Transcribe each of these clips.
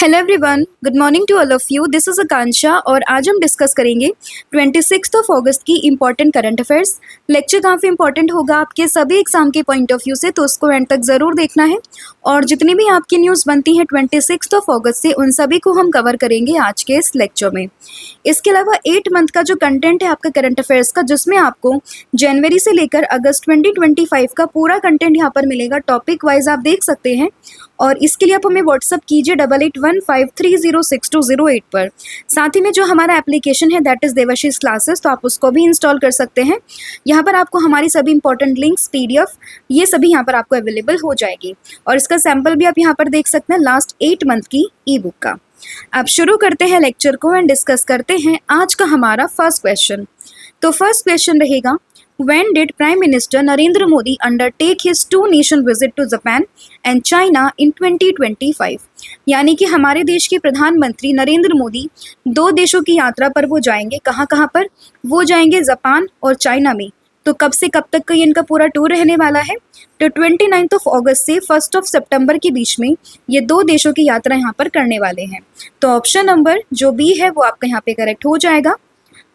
Hello everyone, good morning to all of you. This is Akanksha और आज हम discuss करेंगे 26 अगस्त की इम्पॉर्टेंट करंट अफेयर्स। लेक्चर काफ़ी इंपॉर्टेंट होगा आपके सभी एग्जाम के पॉइंट ऑफ व्यू से, तो उसको एंड तक ज़रूर देखना है। और जितनी भी आपकी न्यूज़ बनती हैं 26 अगस्त से, उन सभी को हम कवर करेंगे आज के इस लेक्चर में। इसके अलावा 8 मंथ का जो कंटेंट है आपका करंट अफेयर्स का, जिसमें आपको जनवरी से लेकर अगस्त 2025 का पूरा कंटेंट यहाँ पर मिलेगा, टॉपिक वाइज आप देख सकते हैं। और इसके लिए आप हमें व्हाट्सअप कीजिए 8815306208 पर। साथ ही में जो हमारा एप्लीकेशन है दैट इज़ देवाशीष क्लासेस, तो आप उसको भी इंस्टॉल कर सकते हैं। यहाँ पर आपको हमारी सभी इंपॉर्टेंट लिंक्स, PDF ये सभी यहाँ पर आपको अवेलेबल हो जाएगी। और इसका सैम्पल भी आप यहाँ पर देख सकते हैं लास्ट 8 मंथ की ई-बुक का। अब शुरू करते हैं लेक्चर को एंड डिस्कस करते हैं आज का हमारा फर्स्ट क्वेश्चन। तो फर्स्ट क्वेश्चन रहेगा, When did Prime Minister Narendra Modi undertake his two-nation visit to Japan and China in 2025? यानी कि हमारे देश के प्रधानमंत्री नरेंद्र मोदी 2 देशों की यात्रा पर वो जाएंगे। कहाँ कहाँ पर वो जाएंगे? जापान और चाइना में। तो कब से कब तक का ये इनका पूरा टूर रहने वाला है? तो 29 अगस्त से 1 सितंबर के बीच में ये 2 देशों की यात्रा यहाँ पर करने वाले हैं। तो ऑप्शन नंबर जो बी है वो आपका यहाँ पे करेक्ट हो जाएगा।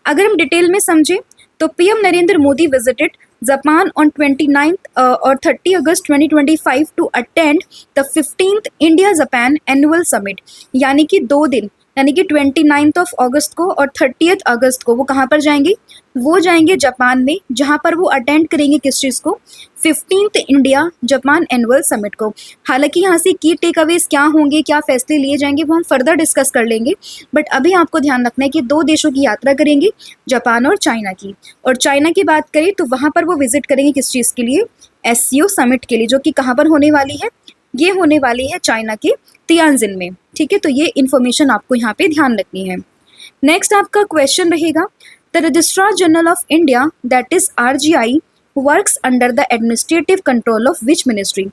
अगर हम डिटेल में समझें तो PM Narendra Modi visited Japan on 29 और 30 अगस्त 2025 to attend the 15th India Japan annual summit. यानी कि 2 दिन, यानी कि 29 अगस्त को और 30 अगस्त को वो कहाँ पर जाएंगे? वो जाएंगे जापान में, जहाँ पर वो अटेंड करेंगे किस चीज़ को? 15th India Japan annual summit को। हालांकि यहाँ से की टेक अवेज क्या होंगे, क्या फैसले लिए जाएंगे, वो हम फर्दर डिस्कस कर लेंगे। बट अभी आपको ध्यान रखना है कि 2 देशों की यात्रा करेंगे, जापान और चाइना की। और चाइना की बात करें तो वहाँ पर वो विजिट करेंगे किस चीज़ के लिए? SCO समिट के लिए, जो कि कहाँ पर होने वाली है? ये होने वाली है चाइना के तियानजिन में। ठीक है, तो ये इन्फॉर्मेशन आपको यहाँ पे ध्यान रखनी है। नेक्स्ट आपका क्वेश्चन रहेगा, the registrar general of India that is RGI works under the administrative control of which ministry?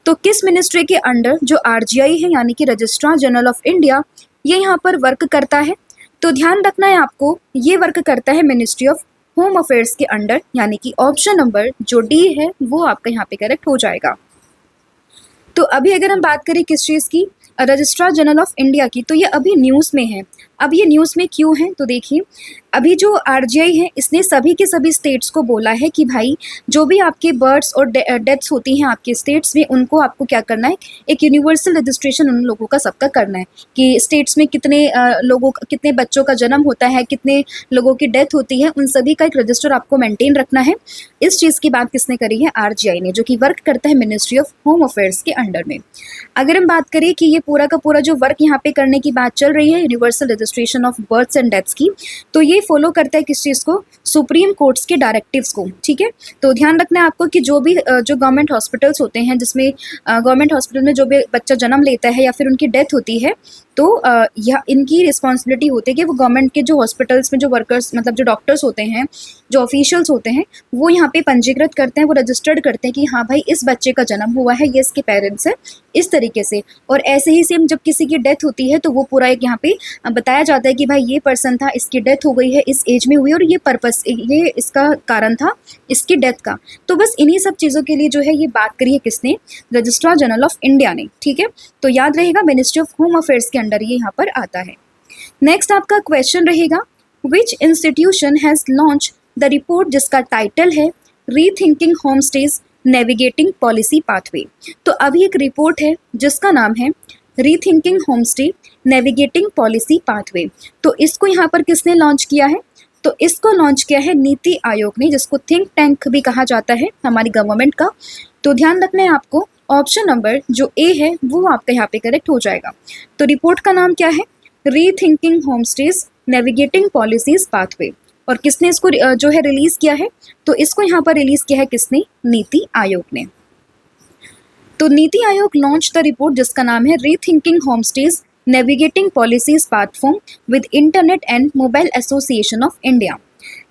तो किस मिनिस्ट्री के अंडर जो RGI है यानी कि रजिस्ट्रार जनरल ऑफ इंडिया, ये यहाँ पर वर्क करता है? तो ध्यान रखना है आपको, ये वर्क करता है मिनिस्ट्री ऑफ होम अफेयर्स के अंडर, यानी कि ऑप्शन नंबर जो D है वो आपका यहाँ पे करेक्ट हो जाएगा। तो अभी अगर हम बात करें किस चीज़ की, रजिस्ट्रार जनरल ऑफ इंडिया की, तो ये अभी न्यूज़ में है। अब ये न्यूज़ में क्यों है? तो देखिए, अभी जो RGI है इसने सभी के सभी स्टेट्स को बोला है कि भाई जो भी आपके बर्थ्स और डेथ्स होती हैं आपके स्टेट्स में, उनको आपको क्या करना है? एक यूनिवर्सल रजिस्ट्रेशन उन लोगों का सबका करना है कि स्टेट्स में कितने कितने बच्चों का जन्म होता है, कितने लोगों की डेथ होती है, उन सभी का एक रजिस्टर आपको मेंटेन रखना है। इस चीज़ की बात किसने करी है? RGI ने, जो कि वर्क करता है मिनिस्ट्री ऑफ होम अफेयर्स के अंडर में। अगर हम बात करें कि ये पूरा का पूरा जो वर्क यहाँ पे करने की बात चल रही है universal registration of births and deaths की, तो ये फॉलो करता है किस चीज़ को? सुप्रीम कोर्ट्स के डायरेक्टिव्स को। ठीक है, तो ध्यान रखना है आपको कि जो भी जो गवर्नमेंट हॉस्पिटल्स होते हैं, जिसमें गवर्नमेंट हॉस्पिटल में जो भी बच्चा जन्म लेता है या फिर उनकी डेथ होती है, तो यह इनकी रिस्पॉन्सिबिलिटी होती है कि वो गवर्नमेंट के जो हॉस्पिटल्स में जो वर्कर्स, मतलब जो डॉक्टर्स होते हैं, जो ऑफिशियल्स होते हैं, वो यहाँ पे पंजीकृत करते हैं, वो रजिस्टर्ड करते हैं कि हाँ भाई इस बच्चे का जन्म हुआ है, ये इसके पेरेंट्स हैं, इस तरीके से। और ऐसे ही सेम जब किसी की डेथ होती है तो वो पूरा एक यहाँ पे बताया जाता है कि भाई ये पर्सन था, इसकी डेथ हो गई है, इस एज में हुई और ये पर्पस, ये इसका कारण था इसकी डेथ का। तो बस इन्हीं सब चीज़ों के लिए जो है ये बात करी है किसने? रजिस्ट्रार जनरल ऑफ इंडिया ने। ठीक है, तो याद रहेगा मिनिस्ट्री ऑफ होम अफेयर्स के अंडर ये यहाँ पर आता है। नेक्स्ट आपका क्वेश्चन रहेगा, विच institution has launch the report जिसका टाइटल है rethinking home stage navigating policy pathway? तो अभी एक रिपोर्ट है जिसका नाम है rethinking home stay navigating policy pathway. तो इसको यहाँ पर किसने लॉन्च किया है? तो इसको लॉन्च किया है नीति आयोग ने, जिसको थिंक टैंक भी कहा जाता है हमारी गवर्नमेंट का। तो ध्यान रखना है आपको, ऑप्शन नंबर जो A है वो आपका यहाँ पे करेक्ट हो जाएगा। तो रिपोर्ट का नाम क्या है? Rethinking home stage navigating policies pathway. और किसने इसको जो है रिलीज किया है? तो इसको यहाँ पर रिलीज किया है किसने? नीति आयोग ने। तो NITI Aayog launch the report जिसका नाम है rethinking home stage navigating policies platform with internet and mobile association of India.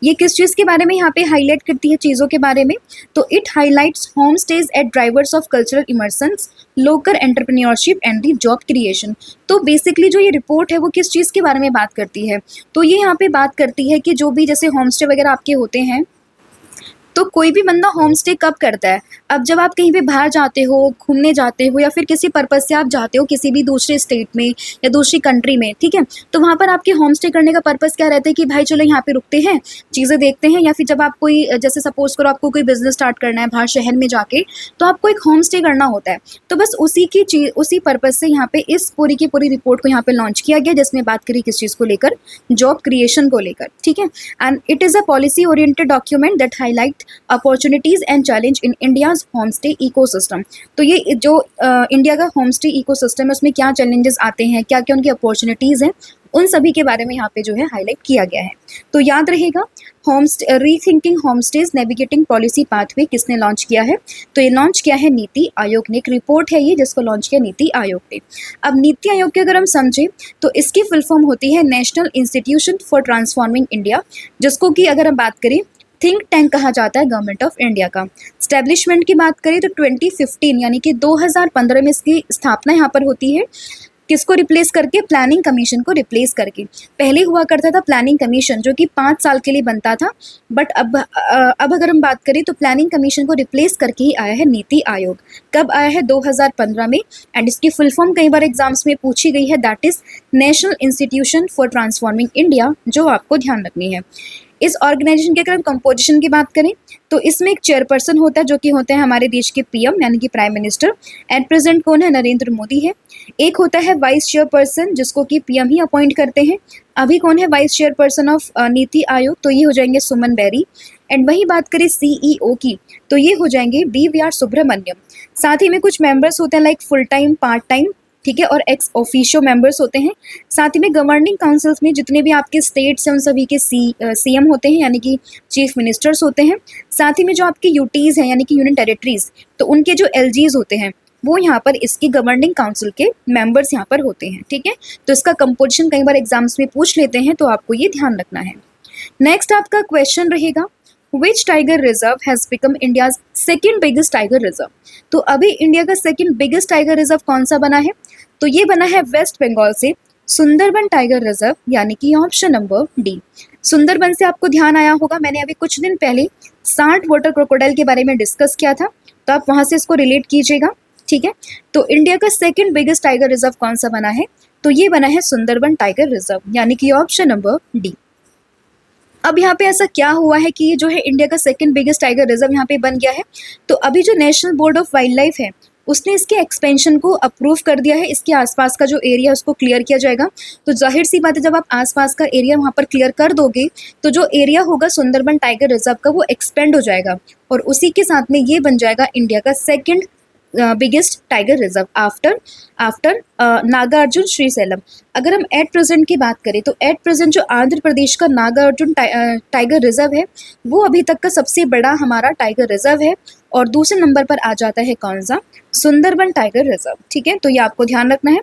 ये किस चीज़ के बारे में यहाँ पे हाईलाइट करती है? चीज़ों के बारे में। तो it highlights home stage at drivers of cultural immersions, local entrepreneurship and the job creation. तो बेसिकली जो ये रिपोर्ट है वो किस चीज़ के बारे में बात करती है? तो ये यहाँ पे बात करती है कि जो भी जैसे होम स्टे वगैरह आपके होते हैं, तो कोई भी बंदा होम स्टे कब करता है? अब जब आप कहीं पे बाहर जाते हो, घूमने जाते हो या फिर किसी पर्पज़ से आप जाते हो किसी भी दूसरे स्टेट में या दूसरी कंट्री में, ठीक है? तो वहाँ पर आपके होम स्टे करने का पर्पज़ क्या रहता है कि भाई चलो यहाँ पे रुकते हैं, चीज़ें देखते हैं, या फिर जब आप कोई जैसे सपोज़ करो आपको कोई बिज़नेस स्टार्ट करना है बाहर शहर में जाके, तो आपको एक होम स्टे करना होता है। तो बस उसी पर्पज़ से यहाँ पे इस पूरी की पूरी रिपोर्ट को यहाँ पे लॉन्च किया गया, जिसमें बात करी किस चीज़ को लेकर, जॉब क्रिएशन को लेकर, ठीक है? And it is a policy oriented document that highlight opportunities and challenge in India's home stay ecosystem. तो ये जो इंडिया का होम स्टे इकोसिस्टम है उसमें क्या चैलेंजेस आते हैं, क्या क्या उनकी अपॉर्चुनिटीज़ हैं, उन सभी के बारे में यहाँ पे जो है हाईलाइट किया गया है। तो याद रहेगा, rethinking home stage navigating policy pathway किसने लॉन्च किया है? तो ये लॉन्च किया है नीति आयोग ने। एक रिपोर्ट है ये जिसको लॉन्च किया नीति आयोग ने। अब नीति आयोग की अगर हम समझें तो इसकी फुल फॉर्म होती है national institution for transforming India, जिसको कि अगर हम बात करें थिंक टैंक कहा जाता है गवर्नमेंट ऑफ इंडिया का। स्टैब्लिशमेंट की बात करें तो 2015 यानी कि 2015 में इसकी स्थापना यहाँ पर होती है। किसको रिप्लेस करके? प्लानिंग कमीशन को रिप्लेस करके। पहले हुआ करता था प्लानिंग कमीशन जो कि 5 साल के लिए बनता था, बट अब अगर हम बात करें तो प्लानिंग कमीशन को रिप्लेस करके ही आया है नीति आयोग। कब आया है? 2015 में। एंड इसकी फुल फॉर्म कई बार एग्जाम्स में पूछी गई है, that is national institution for transforming India, जो आपको ध्यान रखनी है। इस ऑर्गेनाइजेशन की अगर हम कंपोजिशन की बात करें तो इसमें एक चेयरपर्सन होता है जो कि होते हैं हमारे देश के पीएम यानी कि प्राइम मिनिस्टर। एट प्रेजेंट कौन है? नरेंद्र मोदी है। एक होता है वाइस चेयरपर्सन जिसको कि पीएम ही अपॉइंट करते हैं। अभी कौन है vice chairperson of NITI Aayog? तो ये हो जाएंगे सुमन बेरी। एंड वही बात करें सीईओ की तो ये हो जाएंगे BVR सुब्रमण्यम। साथ ही में कुछ मेंबर्स होते हैं like full time, part time, ठीक है, और एक्स ऑफिशियो मेंबर्स होते हैं। साथ ही में गवर्निंग काउंसिल्स में जितने भी आपके स्टेट्स हैं उन सभी के सीएम होते हैं यानी कि चीफ मिनिस्टर्स होते हैं। साथ ही में जो आपकी यूटीज़ हैं यानी कि यूनियन टेरिटरीज, तो उनके जो LGs होते हैं वो यहाँ पर इसकी गवर्निंग काउंसिल के मेंबर्स यहाँ पर होते हैं, ठीक है। तो इसका कंपोजिशन कई बार एग्जाम्स में पूछ लेते हैं, तो आपको ये ध्यान रखना है। नेक्स्ट आपका क्वेश्चन रहेगा, which tiger reserve has become India's second biggest tiger reserve? तो अभी इंडिया का सेकेंड बिगेस्ट टाइगर रिजर्व कौन सा बना है? तो ये बना है वेस्ट बंगाल से सुंदरबन टाइगर रिजर्व, यानी कि ऑप्शन नंबर डी। सुंदरबन से आपको ध्यान आया होगा, मैंने अभी कुछ दिन पहले 60 वाटर क्रोकोडाइल के बारे में डिस्कस किया था, तो आप वहाँ से इसको रिलेट कीजिएगा, ठीक है। तो इंडिया का सेकेंड बिगेस्ट टाइगर रिजर्व कौन सा बना है? तो ये बना है सुंदरबन टाइगर रिजर्व, यानी कि ऑप्शन नंबर डी। अब यहाँ पे ऐसा क्या हुआ है कि ये जो है इंडिया का सेकंड बिगेस्ट टाइगर रिजर्व यहाँ पे बन गया है? तो अभी जो national board of wild life है उसने इसके एक्सपेंशन को अप्रूव कर दिया है। इसके आसपास का जो एरिया है उसको क्लियर किया जाएगा। तो जाहिर सी बात है, जब आप आसपास का एरिया वहाँ पर क्लियर कर दोगे तो जो एरिया होगा सुंदरबन टाइगर रिजर्व का वो एक्सपेंड हो जाएगा, और उसी के साथ में ये बन जाएगा इंडिया का second biggest tiger reserve after Nagarjuna Srisailam. अगर हम एट प्रेजेंट की बात करें तो एट प्रेजेंट जो आंध्र प्रदेश का नागार्जुन टाइगर रिजर्व है वो अभी तक का सबसे बड़ा हमारा टाइगर रिजर्व है, और दूसरे नंबर पर आ जाता है कौन सा? सुंदरबन टाइगर रिजर्व, ठीक है। तो ये आपको ध्यान रखना है।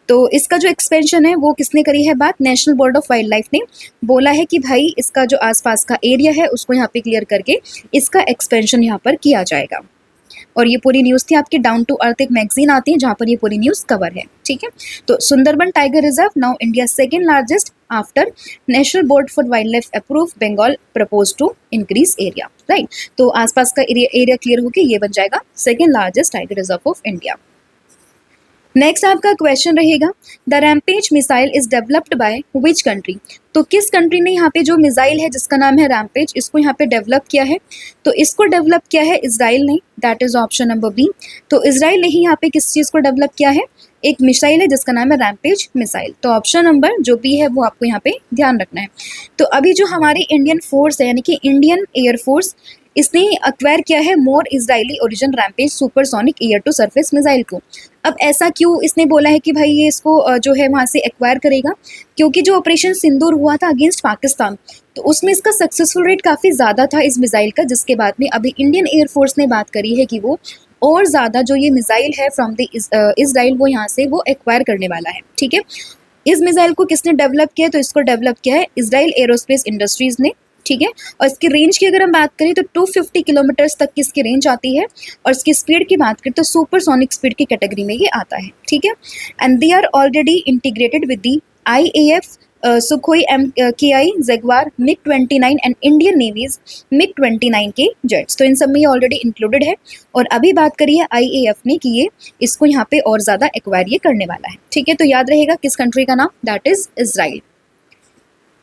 तो इसका जो एक्सपेंशन है वो किसने करी है बात? National board of wild life ने बोला है कि भाई इसका जो आसपास का एरिया है उसको यहाँ पे क्लियर करके इसका एक्सपेंशन यहाँ पर किया जाएगा। और ये पूरी न्यूज़ थी आपकी डाउन टू अर्थ, एक मैगजीन आती है जहाँ पर ये पूरी न्यूज़ कवर है, ठीक है। तो Sundarban tiger reserve now India second largest after national board for wildlife approve Bengal propose to increase area, right. तो आसपास का एरिया क्लियर होके ये बन जाएगा second largest tiger reserve of India. Next आपका क्वेश्चन रहेगा, the rampage missile is developed by which country? तो किस कंट्री ने यहाँ पे जो मिसाइल है जिसका नाम है रैम्पेज, इसको यहाँ पे डेवलप किया है? तो इसको डेवलप किया है इजराइल ने, that is option number B. तो इजराइल ने ही यहाँ पे किस चीज़ को डेवलप किया है? एक मिसाइल है जिसका नाम है रैम्पेज मिसाइल। तो ऑप्शन नंबर जो बी है वो आपको यहाँ पे ध्यान रखना है। तो अभी जो हमारी इंडियन फोर्स है यानी कि इंडियन एयरफोर्स, इसने एक्वायर किया है more Israeli origin Rampage supersonic air to surface missile को। अब ऐसा क्यों इसने बोला है कि भाई ये इसको जो है वहाँ से एक्वायर करेगा? क्योंकि जो ऑपरेशन सिंदूर हुआ था अगेंस्ट पाकिस्तान, तो उसमें इसका सक्सेसफुल रेट काफ़ी ज़्यादा था इस मिसाइल का, जिसके बाद में अभी इंडियन एयरफोर्स ने बात करी है कि वो और ज़्यादा जो ये मिसाइल है फ्रॉम द इजराइल वो यहाँ से वो एक्वायर करने वाला है, ठीक है। इस मिसाइल को किसने डेवलप किया? तो इसको डेवलप किया है इजराइल एरोस्पेस इंडस्ट्रीज़ ने, ठीक है। और इसकी रेंज की अगर हम बात करें तो 250 किलोमीटर्स तक की इसकी रेंज आती है, और इसकी स्पीड की बात करें तो सुपरसोनिक स्पीड की कैटेगरी में ये आता है, ठीक है। And they are already integrated with the IAF Sukhoi MKI Jaguar MiG-29 and Indian Navy's MiG-29 के जेट्स। तो इन सब में ये ऑलरेडी इंक्लूडेड है। और अभी बात करिए IAF ने कि ये इसको यहाँ पे और ज़्यादा एक्वायर ये करने वाला है। ठीक है, तो याद रहेगा किस कंट्री का नाम, दैट इज इजराइल।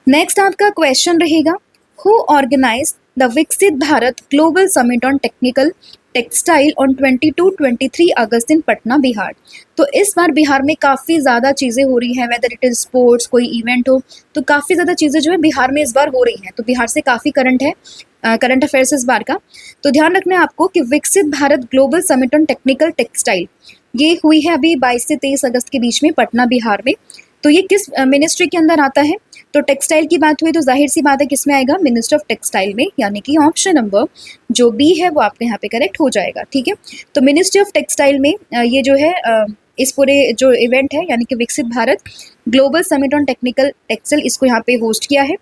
नेक्स्ट आपका क्वेश्चन रहेगा, हु ऑर्गेनाइज द विकसित Bharat global summit on technical textile on 22-23 अगस्त इन पटना बिहार। तो इस बार बिहार में काफ़ी ज़्यादा चीज़ें हो रही हैं, वेदर इट इज़ स्पोर्ट्स, कोई इवेंट हो, तो काफ़ी ज़्यादा चीज़ें जो है बिहार में इस बार हो रही हैं। तो बिहार से काफ़ी करंट अफेयर्स इस बार का। तो ध्यान रखना है आपको कि विकसित Bharat global summit on technical textile ये हुई है अभी 22 से 23 अगस्त के बीच में पटना बिहार में। तो ये किस मिनिस्ट्री के अंदर आता है? तो टेक्सटाइल की बात हुई तो जाहिर सी बात है किस में आएगा, मिनिस्टर ऑफ टेक्सटाइल में, यानी कि ऑप्शन नंबर जो बी है वो आपके यहाँ पे करेक्ट हो जाएगा। ठीक है, तो मिनिस्ट्री ऑफ टेक्सटाइल में ये जो है इस पूरे जो इवेंट है यानी कि विकसित Bharat global summit on technical textile, इसको यहाँ पे होस्ट किया है।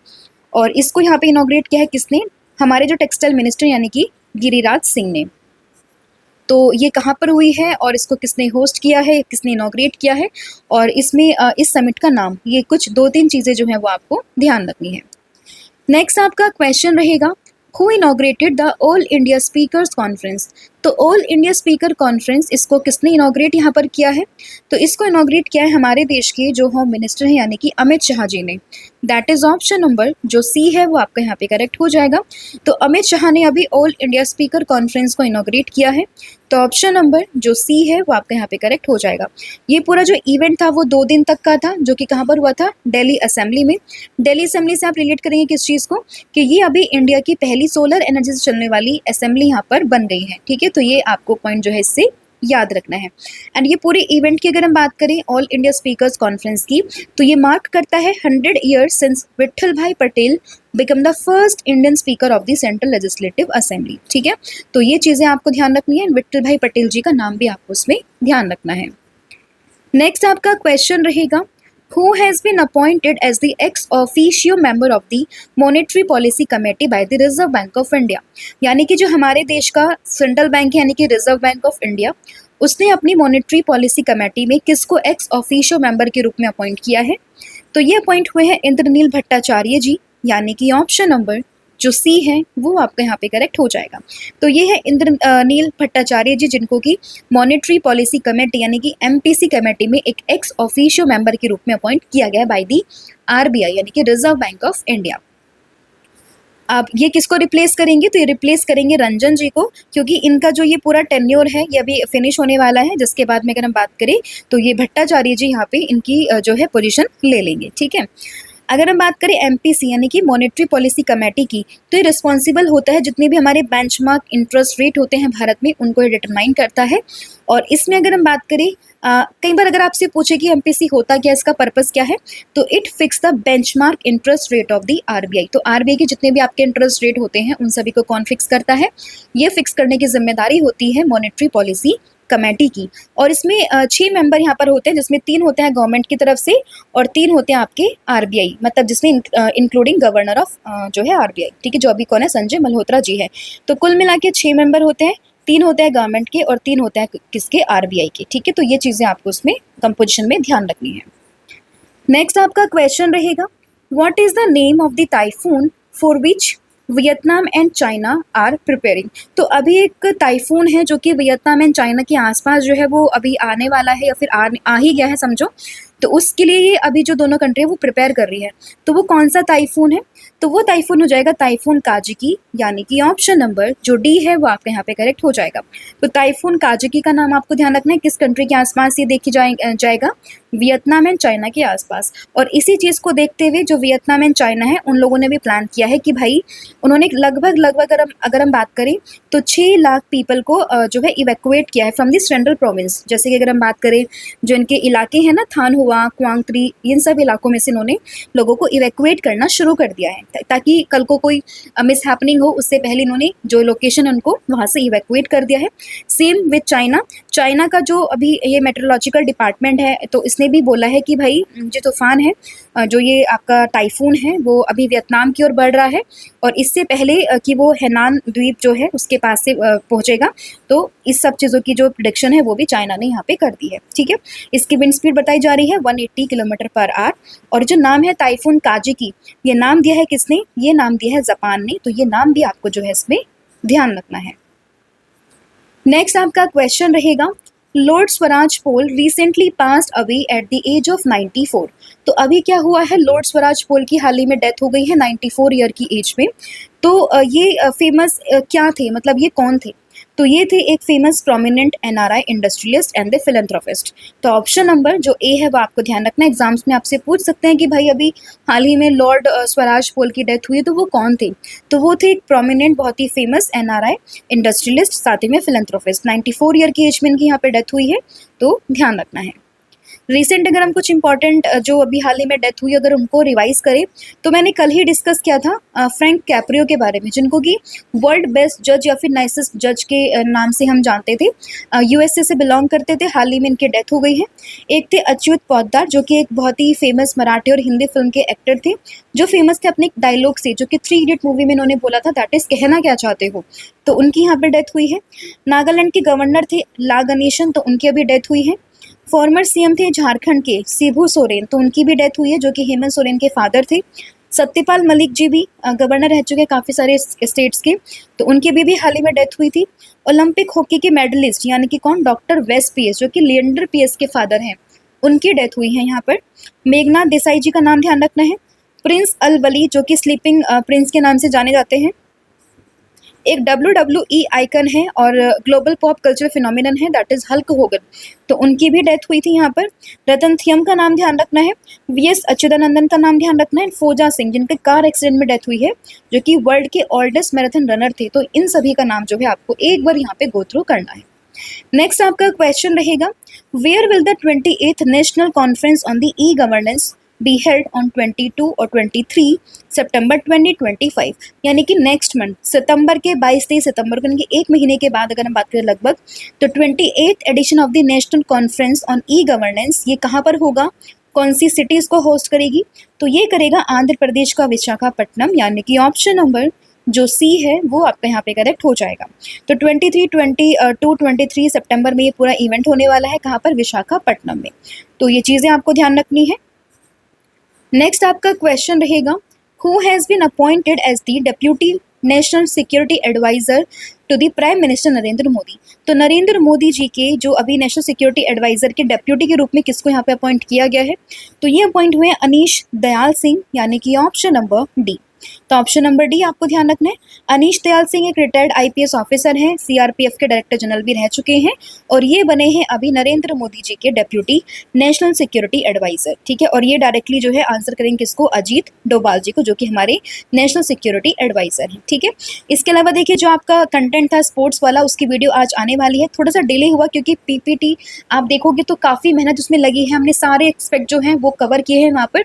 और इसको यहाँ पे इनॉग्रेट किया है किसने, हमारे जो टेक्सटाइल मिनिस्टर यानी कि गिरिराज सिंह ने। तो ये कहाँ पर हुई है और इसको किसने होस्ट किया है, किसने इनॉग्रेट किया है, और इसमें इस समिट का नाम, ये कुछ 2-3 चीज़ें जो हैं वो आपको ध्यान रखनी है। नेक्स्ट आपका क्वेश्चन रहेगा, who inaugurated the all India speakers conference. तो ऑल इंडिया स्पीकर कॉन्फ्रेंस इसको किसने इनॉग्रेट यहाँ पर किया है, तो इसको इनॉग्रेट किया है हमारे देश के जो होम मिनिस्टर हैं यानी कि अमित शाह जी ने। दैट इज ऑप्शन नंबर जो सी है वो आपका यहाँ पे करेक्ट हो जाएगा। तो अमित शाह ने अभी ऑल इंडिया स्पीकर कॉन्फ्रेंस को इनॉग्रेट किया है, तो ऑप्शन नंबर जो सी है वो आपका यहाँ पे करेक्ट हो जाएगा। ये पूरा जो इवेंट था वो 2 दिन तक का था, जो कि कहाँ पर हुआ था, दिल्ली असेंबली में। दिल्ली असेंबली से आप रिलेट करेंगे किस चीज़ को, कि ये अभी इंडिया की पहली सोलर एनर्जी से चलने वाली असेंबली यहाँ पर बन गई है। ठीक है, तो ये आपको पॉइंट जो है इससे याद रखना है। एंड ये पूरे इवेंट की अगर हम बात करें ऑल इंडिया स्पीकर्स कॉन्फ्रेंस की, तो ये मार्क करता है 100 ईयर्स सिंस विट्ठल भाई Patel become the first Indian speaker of the central legislative assembly. ठीक है, तो ये चीज़ें आपको ध्यान रखनी है। विट्ठल भाई पटेल जी का नाम भी आपको उसमें ध्यान रखना है। नेक्स्ट आपका क्वेश्चन रहेगा, who has been appointed as the ex officio member of the monetary policy committee by the Reserve Bank of India। यानी कि जो हमारे देश का सेंट्रल बैंक है यानी कि रिजर्व बैंक ऑफ इंडिया, उसने अपनी मॉनेटरी पॉलिसी कमेटी में किसको एक्स ऑफिशियो मेंबर के रूप में अपॉइंट किया है, तो ये अपॉइंट हुए हैं इंद्रनील भट्टाचार्य जी, यानी कि ऑप्शन नंबर जो सी है वो आपका यहाँ पे करेक्ट हो जाएगा। तो ये है इंद्रनील भट्टाचार्य जी, जिनको कि मॉनेटरी पॉलिसी कमेटी यानी कि MPC कमेटी में एक एक्स ऑफिशियो मेंबर के रूप में अपॉइंट किया गया बाय दी RBI यानी कि रिजर्व बैंक ऑफ इंडिया। आप ये किसको रिप्लेस करेंगे, तो ये रिप्लेस करेंगे रंजन जी को, क्योंकि इनका जो ये पूरा टेन्योर है ये अभी फिनिश होने वाला है, जिसके बाद में अगर हम बात करें तो ये भट्टाचार्य जी यहाँ पे इनकी जो है पोजीशन ले लेंगे। ठीक है, अगर हम बात करें MPC यानी कि मॉनेटरी पॉलिसी कमेटी की, तो ये रिस्पॉन्सिबल होता है जितने भी हमारे बेंचमार्क इंटरेस्ट रेट होते हैं भारत में उनको ये डिटरमाइन करता है। और इसमें अगर हम बात करें कई बार अगर आपसे पूछे कि MPC होता क्या, इसका पर्पस क्या है, तो it fix the benchmark interest rate of the RBI। तो RBI के जितने भी आपके इंटरेस्ट रेट होते हैं उन सभी को कौन फिक्स करता है, ये फिक्स करने की जिम्मेदारी होती है मॉनेटरी पॉलिसी कमेटी की। और इसमें 6 मेंबर यहाँ पर होते हैं, जिसमें 3 होते हैं गवर्नमेंट की तरफ से और 3 होते हैं आपके RBI, मतलब जिसमें इंक्लूडिंग गवर्नर ऑफ जो है RBI। ठीक है, जो अभी कौन है, संजय मल्होत्रा जी है। तो कुल मिला के 6 मेंबर होते हैं, 3 होते हैं गवर्नमेंट के और 3 होते हैं किसके, RBI के। ठीक है, तो ये चीज़ें आपको उसमें कंपोजिशन में ध्यान रखनी है। नेक्स्ट आपका क्वेश्चन रहेगा, what is the name of the typhoon for which Vietnam and China are preparing. तो अभी एक टाइफून है जो कि वियतनाम एंड चाइना के आसपास जो है वो अभी आने वाला है या फिर आ ही गया है समझो। तो उसके लिए ये अभी जो दोनों कंट्री है वो प्रिपेयर कर रही है। तो वो कौन सा टाइफून है, तो वो टाइफून हो जाएगा टाइफून काजिकी, यानी कि ऑप्शन नंबर जो डी है वो आपके यहाँ पे करेक्ट हो जाएगा। तो टाइफून काजिकी का नाम आपको ध्यान रखना है, किस कंट्री के आसपास ये देखी जाएगा, वियतनाम एंड चाइना के आसपास। और इसी चीज़ को देखते हुए जो वियतनाम एंड चाइना है उन लोगों ने भी प्लान किया है कि भाई उन्होंने लगभग अगर हम बात करें तो 6 लाख पीपल को जो है इवैक्यूएट किया है फ्रॉम द सेंट्रल प्रोविंस। जैसे कि अगर हम बात करें जो इनके इलाके हैं ना, थान हुआ, क्वांग त्रि, इन सब इलाकों में से इन्होंने लोगों को इवैक्यूएट करना शुरू कर दिया है, ताकि कल को कोई मिस हैपनिंग हो उससे पहले इन्होंने जो लोकेशन उनको वहाँ से इवैक्यूएट कर दिया है। सेम विद चाइना, चाइना का जो अभी ये मेट्रोलॉजिकल डिपार्टमेंट है तो इसने भी बोला है कि भाई जो तूफान है जो ये आपका टाइफून है वो अभी वियतनाम की ओर बढ़ रहा है और इससे पहले कि वो हेनान द्वीप जो है उसके पास से पहुंचेगा। तो इस सब चीज़ों की जो प्रेडिक्शन है वो भी चाइना ने यहाँ पे कर दी है। ठीक है, इसकी विंड स्पीड बताई जा रही है 180 किलोमीटर पर आवर। और जो नाम है टाइफून काजी की, ये नाम दिया है किसने? ये नाम दिया है जापान ने। तो ये नाम भी आपको जो है इसमें ध्यान रखना है। नेक्स्ट आपका क्वेश्चन रहेगा, Lord Swaraj Paul recently passed away at the age of 94। तो अभी क्या हुआ है, लॉर्ड स्वराज पोल की हाल ही में डेथ हो गई है 94 ईयर की एज में। तो ये फेमस क्या थे, मतलब ये कौन थे? तो ये थे एक famous prominent NRI industrialist and the philanthropist. तो ऑप्शन नंबर जो ए है वो आपको ध्यान रखना है। एग्जाम्स में आपसे पूछ सकते हैं कि भाई अभी हाल ही में लॉर्ड स्वराज पोल की डेथ हुई तो वो कौन थे? तो वो थे एक प्रोमिनेंट बहुत ही फेमस एनआरआई इंडस्ट्रियलिस्ट, साथ ही में फिलैंथ्रोपिस्ट। 94 ईयर की एज में इनकी यहाँ पे डेथ हुई है, तो ध्यान रखना है। रिसेंट अगर हम कुछ इंपॉर्टेंट जो अभी हाल ही में डेथ हुई अगर उनको रिवाइज करें तो मैंने कल ही डिस्कस किया था फ्रैंक कैप्रियो के बारे में, जिनको कि वर्ल्ड बेस्ट जज या फिर नाइसेस्ट जज के नाम से हम जानते थे। यूएसए से बिलोंग करते थे, हाल ही में इनकी डेथ हो गई है। एक थे अच्युत पोद्दार, जो कि एक बहुत ही फेमस मराठी और हिंदी फिल्म के एक्टर थे, जो फेमस थे अपने डायलॉग से, जो कि 3 इडियट मूवी में इन्होंने बोला था, दैट इज कहना क्या चाहते हो। तो उनकी यहाँ पर डेथ हुई है। नागालैंड के गवर्नर थे ला गणेशन, तो उनकी अभी डेथ हुई है। फॉर्मर सीएम थे झारखंड के शिबू सोरेन, तो उनकी भी डेथ हुई है, जो कि हेमंत सोरेन के फादर थे। सत्यपाल मलिक जी भी गवर्नर रह चुके हैं काफ़ी सारे स्टेट्स के, तो उनकी भी हाल ही में डेथ हुई थी। ओलंपिक हॉकी के मेडलिस्ट यानी कि कौन? डॉक्टर वेस पीएस, जो कि लिएंडर पीएस के फादर हैं, उनकी डेथ हुई है यहाँ पर। मेघनाथ देसाई जी का नाम ध्यान रखना है। प्रिंस अल वली, जो कि स्लीपिंग प्रिंस के नाम से जाने जाते हैं, एक WWE आइकन है और ग्लोबल पॉप कल्चर फिनोमिनन है, दैट इज हल्क होगन, तो उनकी भी डेथ हुई थी यहाँ पर। रतन थियम का नाम ध्यान रखना है। VS अच्युतानंदन का नाम ध्यान रखना है। फोजा सिंह, जिनके कार एक्सीडेंट में डेथ हुई है, जो कि वर्ल्ड के ओल्डेस्ट मैराथन रनर थे। तो इन सभी का नाम जो है आपको एक बार यहाँ पे गो थ्रू करना है। नेक्स्ट आपका क्वेश्चन रहेगा, where will the 28th national conference on the e governance be held on 22 और 23 सितंबर 2025, यानी कि नेक्स्ट मंथ सितंबर के 22-23 सितंबर को, यानी कि एक महीने के बाद अगर हम बात करें लगभग, तो 28th edition of the national conference on e governance ये कहाँ पर होगा, कौन सी सिटीज़ को होस्ट करेगी? तो ये करेगा आंध्र प्रदेश का विशाखापट्टनम, यानी कि ऑप्शन नंबर जो सी है वो आपका यहाँ पे करेक्ट हो जाएगा। तो 23 सितंबर में ये पूरा इवेंट होने वाला है, कहाँ पर? विशाखापट्टनम में। तो ये चीज़ें आपको ध्यान रखनी है। नेक्स्ट आपका क्वेश्चन रहेगा, who has been appointed as the deputy national security adviser to the prime minister Narendra Modi. तो नरेंद्र मोदी जी के जो अभी नेशनल सिक्योरिटी एडवाइज़र के डेप्यूटी के रूप में किसको यहाँ पे अपॉइंट किया गया है? तो ये अपॉइंट हुए हैं अनीश दयाल सिंह, यानी कि ऑप्शन नंबर डी। तो ऑप्शन नंबर डी आपको ध्यान रखना है। अनीश दयाल सिंह एक रिटायर्ड IPS ऑफिसर हैं, CRPF के डायरेक्टर जनरल भी रह चुके हैं और ये बने हैं अभी नरेंद्र मोदी जी के डेप्यूटी नेशनल सिक्योरिटी एडवाइजर। ठीक है, और ये डायरेक्टली जो है आंसर करेंगे किसको? अजीत डोभाल जी को, जो कि हमारे नेशनल सिक्योरिटी एडवाइजर हैं। ठीक है, इसके अलावा देखिए जो आपका कंटेंट था स्पोर्ट्स वाला, उसकी वीडियो आज आने वाली है। थोड़ा सा डिले हुआ क्योंकि PPT आप देखोगे तो काफ़ी मेहनत उसमें लगी है, हमने सारे एक्सपेक्ट जो हैं वो कवर किए हैं वहाँ पर।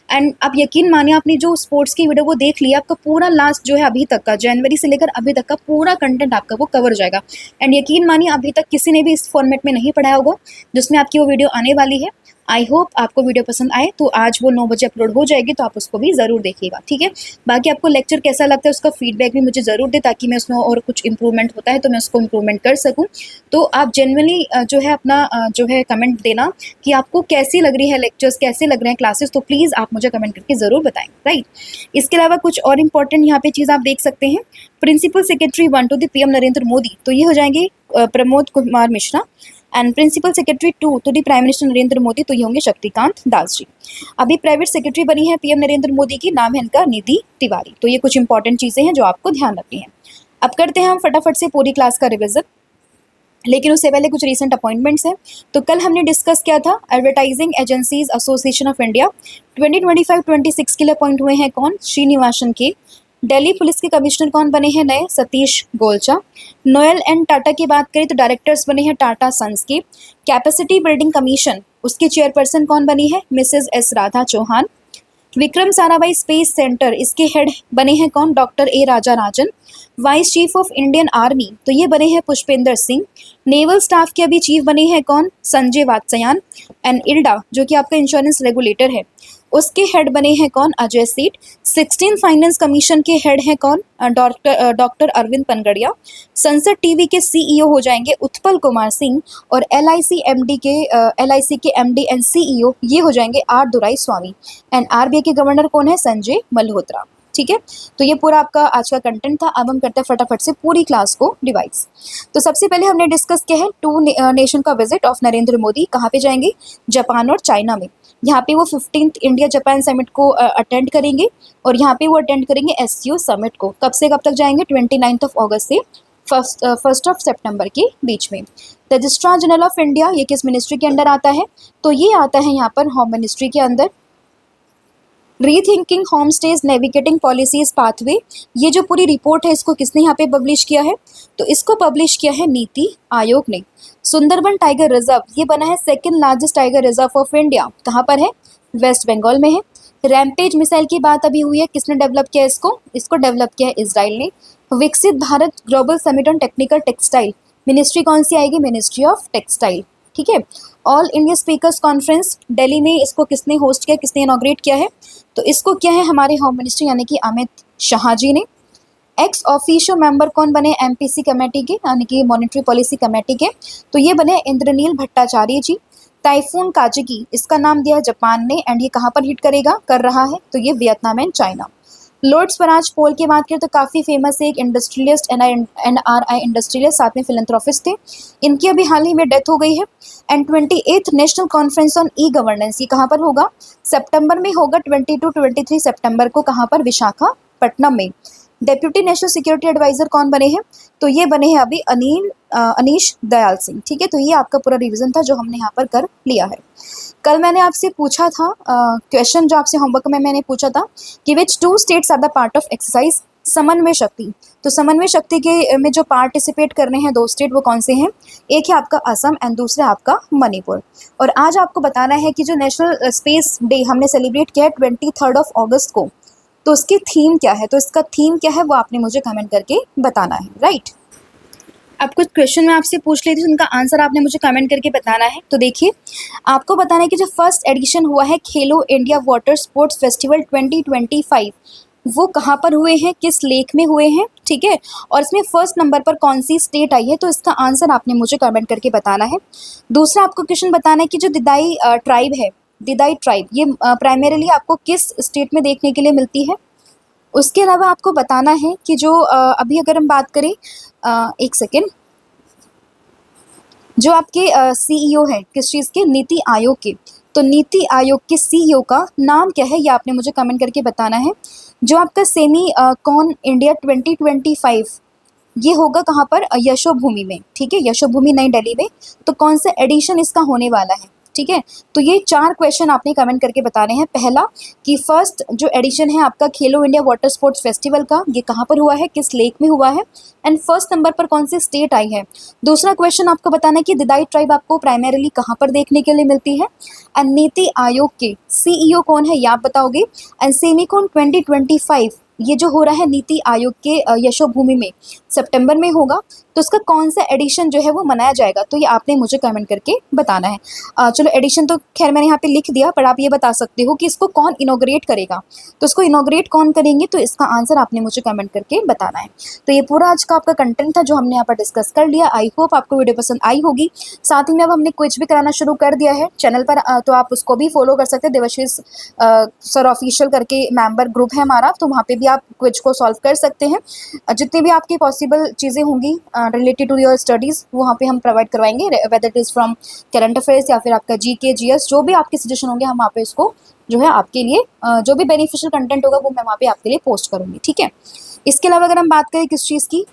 एंड आप यकीन मानिए, आपने जो स्पोर्ट्स की वीडियो वो देख लिया, आपका पूरा लास्ट जो है अभी तक का, जनवरी से लेकर अभी तक का पूरा कंटेंट आपका वो कवर हो जाएगा। एंड यकीन मानिए अभी तक किसी ने भी इस फॉर्मेट में नहीं पढ़ाया होगा जिसमें आपकी वो वीडियो आने वाली है। आई होप आपको वीडियो पसंद आए, तो आज वो 9 बजे अपलोड हो जाएगी, तो आप उसको भी ज़रूर देखिएगा। ठीक है, बाकी आपको लेक्चर कैसा लगता है उसका फीडबैक भी मुझे ज़रूर दे, ताकि मैं उसमें और कुछ इंप्रूवमेंट होता है तो मैं उसको इंप्रूवमेंट कर सकूं। तो आप जनरली जो है अपना जो है कमेंट देना कि आपको कैसी लग रही है लेक्चर्स, कैसे लग रहे हैं क्लासेस, तो प्लीज़ आप मुझे कमेंट करके ज़रूर बताएं। राइट, इसके अलावा कुछ और इंपॉर्टेंट यहाँ पे चीज़ आप देख सकते हैं, principal secretary 1 to the PM Narendra Modi, तो ये हो जाएंगे Pramod Kumar Mishra. And principal secretary 2 to the prime minister Narendra Modi, तो ये होंगे शक्तिकांत दास जी। अभी प्राइवेट सेक्रेटरी बनी है PM नरेंद्र मोदी की, नाम है इनका निधि तिवारी। तो ये कुछ इंपॉर्टेंट चीज़ें हैं जो आपको ध्यान रखनी है। अब करते हैं हम फटाफट से पूरी क्लास का रिविजन, लेकिन उससे पहले कुछ रीसेंट अपॉइंटमेंट्स हैं। तो कल हमने डिस्कस किया था advertising agencies association of India 2025-26 के लिए अपॉइंट हुए हैं कौन? श्रीनिवासन के। दिल्ली पुलिस के कमिश्नर कौन बने हैं? नए सतीश गोलचा। नोएल एंड टाटा की बात करें तो डायरेक्टर्स बने हैं टाटा सन्स के। कैपेसिटी बिल्डिंग कमीशन, उसकी चेयरपर्सन कौन बनी है? Mrs S Radha Chauhan. Vikram Sarabhai space centre, इसके हेड बने हैं कौन? Doctor A Raja Rajan. Vice chief of Indian army, तो ये बने हैं पुष्पेंद्र सिंह। नेवल स्टाफ के अभी चीफ बने हैं कौन? संजय वात्स्यायन। एंड इल्डा जो कि आपका इंश्योरेंस रेगुलेटर है, उसके हेड बने हैं कौन? अजय सेठ। 16 फाइनेंस कमीशन के हेड हैं कौन? डॉक्टर अरविंद पनगड़िया। संसद टीवी के सीईओ हो जाएंगे उत्पल कुमार सिंह। और एलआईसी के एमडी एंड सीईओ ये हो जाएंगे R Durai Swamy. And RBI के गवर्नर कौन है? संजय मल्होत्रा। ठीक है, तो ये पूरा आपका आज का कंटेंट था। अब हम करते हैं फटाफट से पूरी क्लास को डिवाइस। तो सबसे पहले हमने डिस्कस किया है 2 नेशन का विजिट ऑफ नरेंद्र मोदी। कहाँ पे जाएंगे? जापान और चाइना में। यहाँ पे वो 15th इंडिया जापान समिट को अटेंड करेंगे और यहाँ पे वो अटेंड करेंगे एससीओ समिट को। कब से कब तक जाएंगे? 29 अगस्त से 1 सितंबर के बीच में। रजिस्ट्रार जनरल ऑफ इंडिया ये किस मिनिस्ट्री के अंडर आता है? तो ये आता है यहाँ पर होम मिनिस्ट्री के अंदर। Rethinking home stage navigating policies pathway, ये जो पूरी रिपोर्ट है इसको किसने यहाँ पे पब्लिश किया है? तो इसको पब्लिश किया है नीति आयोग ने। सुंदरबन टाइगर रिजर्व ये बना है 2nd largest tiger reserve of India. कहाँ पर है? वेस्ट बंगाल में है। रैमपेज मिसाइल की बात अभी हुई है, किसने डेवलप किया इसको? इसको डेवलप किया है इजराइल ने। विकसित Bharat global summit on technical textile, ministry कौन सी आएगी? Ministry of textile. ठीक है। All India speakers conference Delhi में, इसको किसने होस्ट किया, किसने इनॉग्रेट किया है? तो इसको क्या है हमारे होम मिनिस्टर यानी कि अमित शाह जी ने। एक्स ऑफिशियो मेंबर कौन बने? एमपीसी कमेटी के यानी कि मॉनेटरी पॉलिसी कमेटी के, तो ये बने इंद्रनील भट्टाचार्य जी। टाइफून काजिकी इसका नाम दिया है जापान ने एंड ये कहाँ पर हिट करेगा, कर रहा है? तो ये Vietnam and China. Lord Swaraj Paul की बात करें तो काफ़ी फेमस है, एक इंडस्ट्रियलिस्ट एनआरआई इंडस्ट्रियलिस्ट, साथ में फिलैंथ्रोपिस्ट थे। इनकी अभी हाल ही में डेथ हो गई है। And 28th national conference on e governance ये कहाँ पर होगा? सितंबर में होगा, 22-23 सितंबर को। कहाँ पर? विशाखापट्टनम में। डेप्यूटी नेशनल सिक्योरिटी एडवाइजर कौन बने हैं? तो ये बने हैं अभी अनीश दयाल सिंह। ठीक है, तो ये आपका पूरा रिवीजन था जो हमने यहाँ पर कर लिया है। कल मैंने आपसे पूछा था क्वेश्चन, जो आपसे होमवर्क में मैंने पूछा था कि which 2 states are the part of exercise Samanvay Shakti. तो समन्वय शक्ति के में जो पार्टिसिपेट करने हैं 2 स्टेट वो कौन से हैं? एक है आपका असम एंड दूसरा आपका मणिपुर। और आज आपको बताना है कि जो नेशनल स्पेस डे हमने सेलिब्रेट किया है 23 अगस्त को, तो उसकी थीम क्या है? तो इसका थीम क्या है वो आपने मुझे कमेंट करके बताना है। राइट, अब कुछ क्वेश्चन मैं आपसे पूछ लेती हूँ, उनका आंसर आपने मुझे कमेंट करके बताना है। तो देखिए, आपको बताना है कि जो फर्स्ट एडिशन हुआ है खेलो इंडिया वाटर स्पोर्ट्स फेस्टिवल 2025 वो कहाँ पर हुए हैं, किस लेक में हुए हैं? ठीक है, और इसमें फर्स्ट नंबर पर कौन सी स्टेट आई है? तो इसका आंसर आपने मुझे कमेंट करके बताना है। दूसरा आपको क्वेश्चन बताना है कि जो दिदाई ट्राइब है, दिदाई ट्राइब ये प्राइमरीली आपको किस स्टेट में देखने के लिए मिलती है? उसके अलावा आपको बताना है कि जो अभी अगर हम बात करें, एक सेकेंड, जो आपके सीईओ है किस चीज़ के? नीति आयोग के, तो नीति आयोग के सीईओ का नाम क्या है ये आपने मुझे कमेंट करके बताना है। जो आपका सेमी कॉन इंडिया 2025 ये होगा कहाँ पर? यशोभूमि में। ठीक है, यशोभूमि नई दिल्ली में। तो कौन सा एडिशन इसका होने वाला है? ठीक है, तो ये 4 क्वेश्चन आपने कमेंट करके बताने हैं। पहला कि फर्स्ट जो एडिशन है आपका खेलो इंडिया वाटर स्पोर्ट्स फेस्टिवल का, ये कहाँ पर हुआ है, किस लेक में हुआ है, एंड फर्स्ट नंबर पर कौन सी स्टेट आई है। दूसरा क्वेश्चन आपको बताना है कि दिदाई ट्राइब आपको प्राइमरीली कहाँ पर देखने के लिए मिलती है, एंड नीति आयोग के सीईओ कौन है ये आप बताओगे। एंड सेमीकॉन 2025 ये जो हो रहा है नीति आयोग के यशोभूमि में सितंबर में होगा, तो उसका कौन सा एडिशन जो है वो मनाया जाएगा, तो ये आपने मुझे कमेंट करके बताना है। चलो एडिशन तो खैर मैंने यहाँ पे लिख दिया, पर आप ये बता सकते हो कि इसको कौन इनॉग्रेट करेगा, तो इसको इनॉग्रेट कौन करेंगे, तो इसका आंसर आपने मुझे कमेंट करके बताना है। तो ये पूरा आज का आपका कंटेंट था जो हमने यहाँ पर डिस्कस कर लिया। आई होप आपको वीडियो पसंद आई होगी। साथ ही में अब हमने क्विज भी कराना शुरू कर दिया है चैनल पर, तो आप उसको भी फॉलो कर सकते हैं। देवाशीष सर ऑफिशियल करके मेंबर ग्रुप है हमारा, तो वहाँ पे भी आप क्विज को सॉल्व कर सकते हैं। जितनी भी आपकी पॉसिबल चीज़ें होंगी रिलेटेड टू योर स्टडीज़ वहाँ पे हम प्रोवाइड करवाएंगे, whether it is from current affairs या फिर आपका जीके जीएस, जो भी आपके सजेशन होंगे हम वहाँ पे इसको जो है आपके लिए जो भी बेनिफिशियल कंटेंट होगा वो मैं वहाँ पे आपके लिए पोस्ट करूँगी। ठीक है, इसके अलावा अगर हम बात करें किस चीज़ की,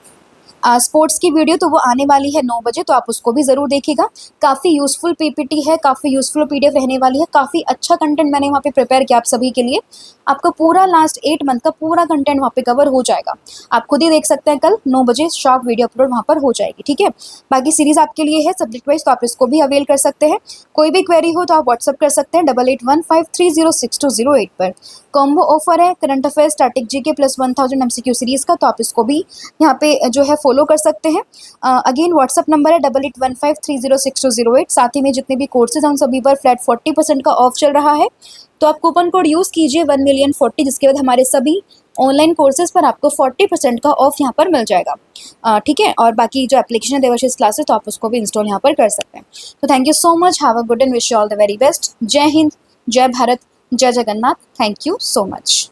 स्पोर्ट्स की वीडियो तो वो आने वाली है 9 बजे, तो आप उसको भी ज़रूर देखिएगा। काफ़ी यूज़फुल पीपीटी है, काफ़ी यूज़फुल पीडीएफ रहने वाली है, काफ़ी अच्छा कंटेंट मैंने वहाँ पे प्रिपेयर किया आप सभी के लिए। आपका पूरा लास्ट 8 मंथ का पूरा कंटेंट वहाँ पे कवर हो जाएगा। आप खुद ही देख सकते हैं, कल 9 बजे शार्प वीडियो अपलोड वहाँ पर हो जाएगी, ठीक है। बाकी सीरीज़ आपके लिए है सब्जेक्ट वाइज, तो आप इसको भी अवेल कर सकते हैं। कोई भी क्वेरी हो तो आप व्हाट्सअप कर सकते हैं 8815306208 पर। कॉम्बो ऑफर है current affair static GK plus 1000 MCQ series का, तो आप इसको भी यहाँ पे जो है फॉलो कर सकते हैं। अगेन व्हाट्सअप नंबर है 8815306208। साथ ही में जितने भी कोर्सेज हैं उन सभी पर फ्लैट 40% का ऑफ चल रहा है, तो आप कूपन कोड यूज़ कीजिए 1,000,040, जिसके बाद हमारे सभी ऑनलाइन कोर्सेज पर आपको 40% का ऑफ यहाँ पर मिल जाएगा, ठीक है। और बाकी जो एप्लीकेशन है देवाशीष क्लासेस, तो आप उसको भी इंस्टॉल यहाँ पर कर सकते हैं। तो thank you so much, have a good and wish you all the very best. जय हिंद, जय भारत, जय Jagannath. Thank you so much.